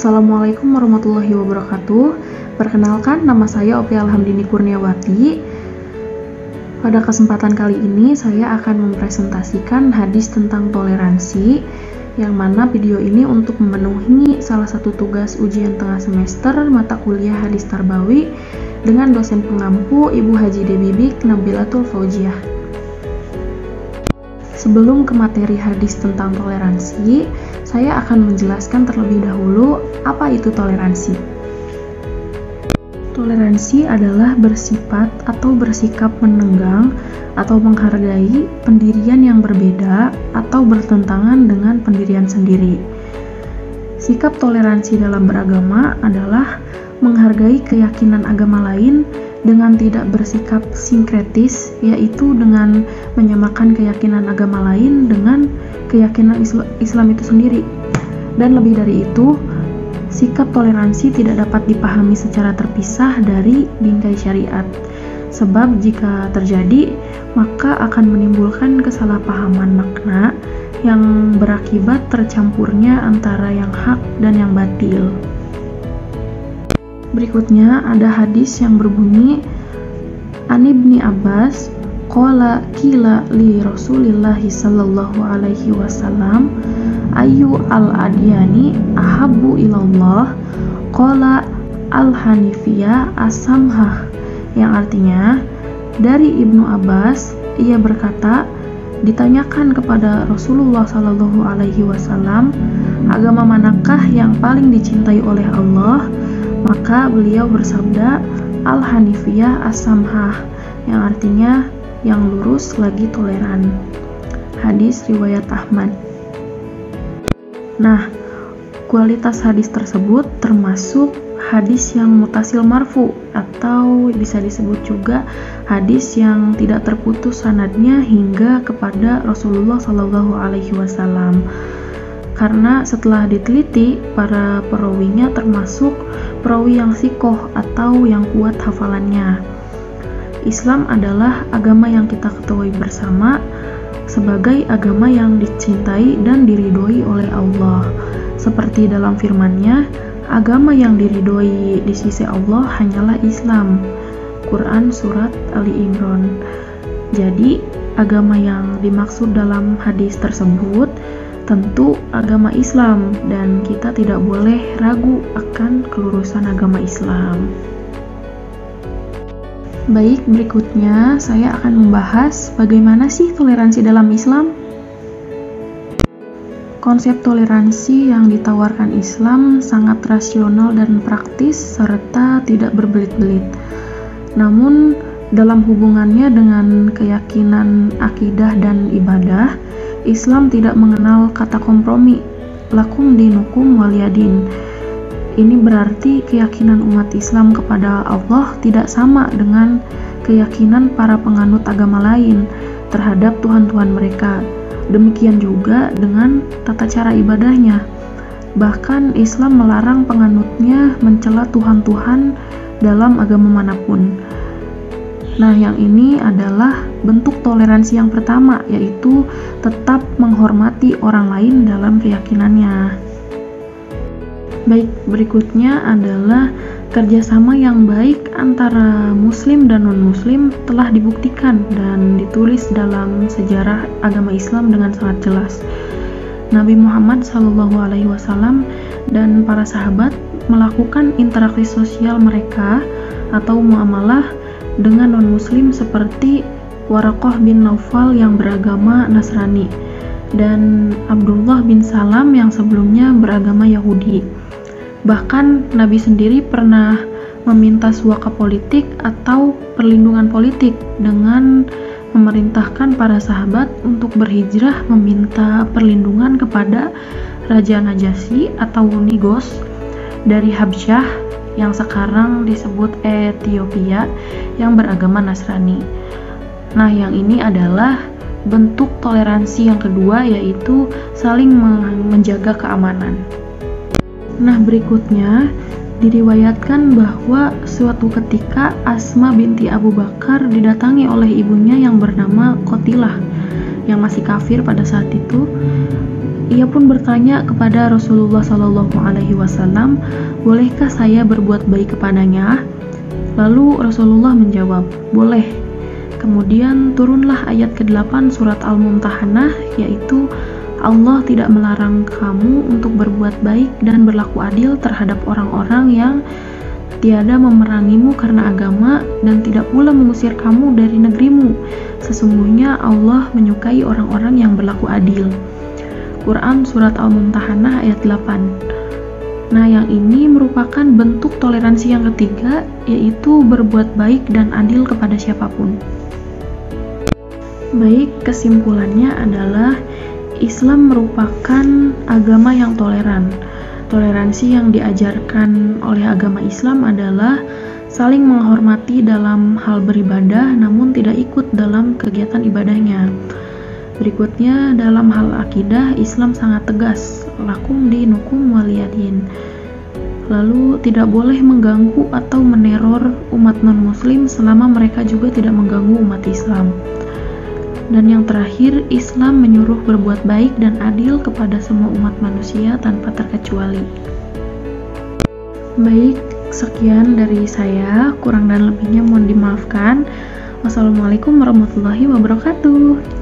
Assalamualaikum warahmatullahi wabarakatuh. Perkenalkan, nama saya Opi Alhamdini Kurniawati. Pada kesempatan kali ini saya akan mempresentasikan hadis tentang toleransi, yang mana video ini untuk memenuhi salah satu tugas ujian tengah semester mata kuliah hadis tarbawi dengan dosen pengampu Ibu Haji Debibik Nabilatul Fauziah. Sebelum ke materi hadis tentang toleransi, saya akan menjelaskan terlebih dahulu apa itu toleransi. Toleransi adalah bersifat atau bersikap menenggang atau menghargai pendirian yang berbeda atau bertentangan dengan pendirian sendiri. Sikap toleransi dalam beragama adalah menghargai keyakinan agama lain dengan tidak bersikap sinkretis, yaitu dengan menyamakan keyakinan agama lain dengan keyakinan Islam itu sendiri. Dan lebih dari itu, sikap toleransi tidak dapat dipahami secara terpisah dari bingkai syariat. Sebab jika terjadi, maka akan menimbulkan kesalahpahaman makna yang berakibat tercampurnya antara yang hak dan yang batil. Berikutnya ada hadis yang berbunyi, An Ibni Abbas qala qila li Rasulillahi sallallahu alaihi wasallam ayu al-adyani ahabbu ilallah qala al-hanifiyah as-samhah, yang artinya dari Ibnu Abbas, ia berkata, ditanyakan kepada Rasulullah sallallahu alaihi wasallam, agama manakah yang paling dicintai oleh Allah? Maka beliau bersabda, Al-Hanifiyah As-Samhah, yang artinya yang lurus lagi toleran. Hadis riwayat Ahmad. Nah, kualitas hadis tersebut termasuk hadis yang mutasil marfu, atau bisa disebut juga hadis yang tidak terputus sanadnya hingga kepada Rasulullah Shallallahu Alaihi Wasallam. Karena setelah diteliti, para perawinya termasuk perawi yang sikoh atau yang kuat hafalannya. Islam adalah agama yang kita ketahui bersama sebagai agama yang dicintai dan diridhoi oleh Allah. Seperti dalam firman-Nya, agama yang diridhoi di sisi Allah hanyalah Islam. Quran Surat Ali Imran. Jadi, agama yang dimaksud dalam hadis tersebut tentu agama Islam, dan kita tidak boleh ragu akan kelurusan agama Islam. Baik, berikutnya saya akan membahas bagaimana sih toleransi dalam Islam. Konsep toleransi yang ditawarkan Islam sangat rasional dan praktis serta tidak berbelit-belit. Namun, dalam hubungannya dengan keyakinan akidah dan ibadah, Islam tidak mengenal kata kompromi, lakum dinukum waliyadin. Ini berarti keyakinan umat Islam kepada Allah tidak sama dengan keyakinan para penganut agama lain terhadap Tuhan-Tuhan mereka. Demikian juga dengan tata cara ibadahnya. Bahkan Islam melarang penganutnya mencela Tuhan-Tuhan dalam agama manapun. Nah, yang ini adalah bentuk toleransi yang pertama, yaitu tetap menghormati orang lain dalam keyakinannya. Baik, berikutnya adalah kerjasama yang baik antara Muslim dan non-Muslim telah dibuktikan dan ditulis dalam sejarah agama Islam dengan sangat jelas. Nabi Muhammad SAW dan para sahabat melakukan interaksi sosial mereka atau muamalah dengan non-muslim seperti Waraqah bin Naufal yang beragama Nasrani dan Abdullah bin Salam yang sebelumnya beragama Yahudi. Bahkan Nabi sendiri pernah meminta suaka politik atau perlindungan politik dengan memerintahkan para sahabat untuk berhijrah meminta perlindungan kepada Raja Najasyi atau Nigos dari Habsyah yang sekarang disebut Ethiopia yang beragama Nasrani. Nah, yang ini adalah bentuk toleransi yang kedua, yaitu saling menjaga keamanan. Nah, berikutnya diriwayatkan bahwa suatu ketika Asma binti Abu Bakar didatangi oleh ibunya yang bernama Qatilah yang masih kafir pada saat itu. Ia pun bertanya kepada Rasulullah SAW, "Bolehkah saya berbuat baik kepadanya?" Lalu Rasulullah menjawab, "Boleh." Kemudian turunlah ayat ke-8 surat Al-Mumtahanah, yaitu Allah tidak melarang kamu untuk berbuat baik dan berlaku adil terhadap orang-orang yang tiada memerangimu karena agama dan tidak pula mengusir kamu dari negerimu. Sesungguhnya Allah menyukai orang-orang yang berlaku adil. Quran Surat Al-Mumtahanah ayat 8. Nah, yang ini merupakan bentuk toleransi yang ketiga, yaitu berbuat baik dan adil kepada siapapun. Baik, kesimpulannya adalah Islam merupakan agama yang toleran. Toleransi yang diajarkan oleh agama Islam adalah saling menghormati dalam hal beribadah namun tidak ikut dalam kegiatan ibadahnya. Berikutnya, dalam hal akidah, Islam sangat tegas, lakum dinukum waliyadin. Lalu, tidak boleh mengganggu atau meneror umat non-muslim selama mereka juga tidak mengganggu umat Islam. Dan yang terakhir, Islam menyuruh berbuat baik dan adil kepada semua umat manusia tanpa terkecuali. Baik, sekian dari saya, kurang dan lebihnya mohon dimaafkan. Wassalamualaikum warahmatullahi wabarakatuh.